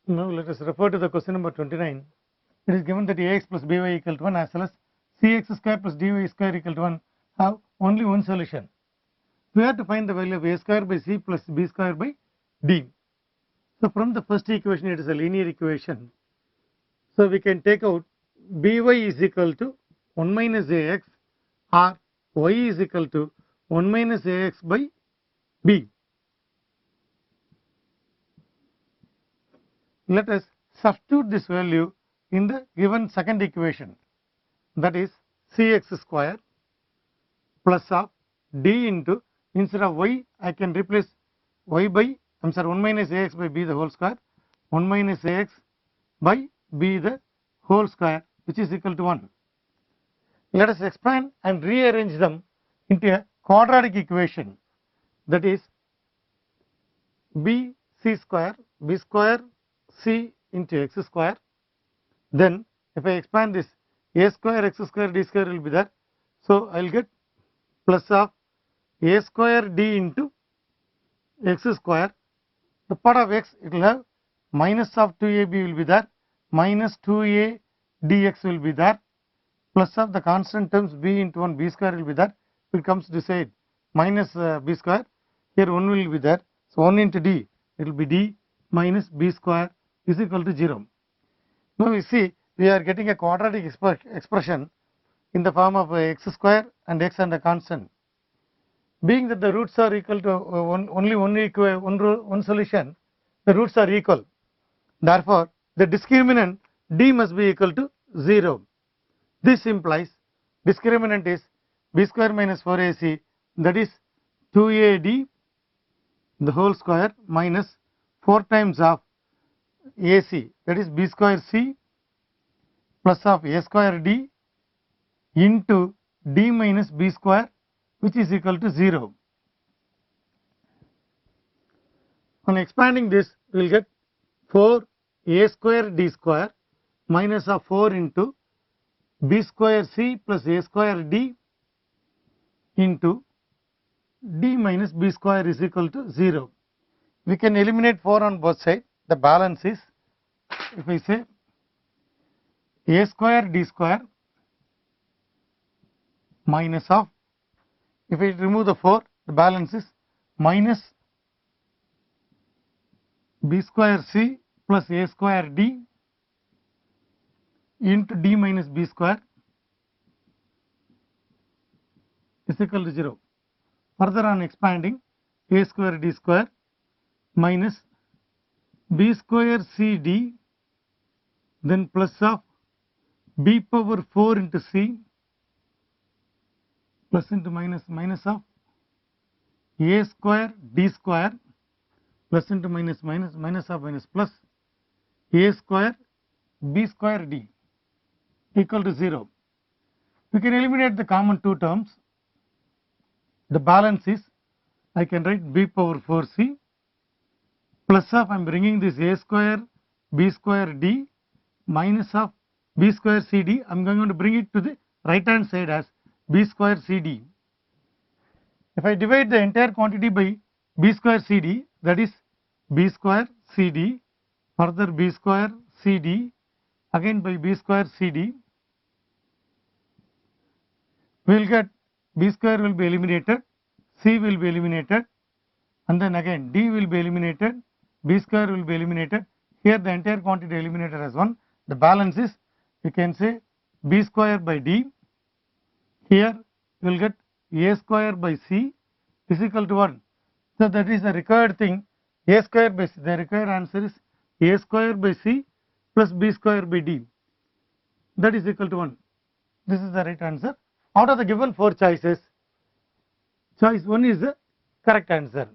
Now let us refer to the question number 29. It is given that ax plus by equal to 1 as well as cx square plus dy square equal to 1 have only one solution. We have to find the value of a square by c plus b square by d. So from the first equation, it is a linear equation. So we can take out by is equal to 1 minus ax or y is equal to 1 minus ax by b. Let us substitute this value in the given second equation, that is cx square plus of d into, instead of y I can replace y by 1 minus ax by b the whole square, 1 minus ax by b the whole square, which is equal to 1. Let us expand and rearrange them into a quadratic equation, that is b square c into x square. Then if I expand this, a square x square d square will be there. So I will get plus of a square d into x square. The part of x, it will have minus of 2ab will be there, minus 2a dx will be there, plus of the constant terms b into 1 b square will be there. It comes this side minus b square, here 1 will be there. So 1 into d, it will be d minus b square is equal to 0. Now we see we are getting a quadratic expression in the form of x square and x and a constant. Being that the roots are equal to only one solution, the roots are equal. Therefore, the discriminant d must be equal to 0. This implies discriminant is b square minus 4ac, that is 2ad the whole square minus 4 times of ac, that is b square c plus of a square d into d minus b square, which is equal to 0. On expanding this, we will get 4 a square d square minus of 4 into b square c plus a square d into d minus b square is equal to 0. We can eliminate 4 on both sides. The balance is, if I say a square d square minus of, if I remove the 4, the balance is minus b square c plus a square d into d minus b square is equal to 0. Further on expanding, a square d square minus b square c d, then plus of b power 4 into c plus into minus of a square d square plus into minus of minus plus a square b square d equal to 0. We can eliminate the common 2 terms. The balance is, I can write b power 4c plus of, I am bringing this a square b square d minus of b square cd. I am going to bring it to the right hand side as b square cd. If I divide the entire quantity by b square cd, that is b square cd, further b square cd, again by b square cd, we will get b square will be eliminated, c will be eliminated, and then again d will be eliminated, b square will be eliminated. Here the entire quantity eliminated as 1. The balance is, we can say b square by d. Here you will get a square by c is equal to 1. So that is the required thing, a square by c. The required answer is a square by c plus b square by d. That is equal to 1. This is the right answer. Out of the given 4 choices, choice 1 is the correct answer.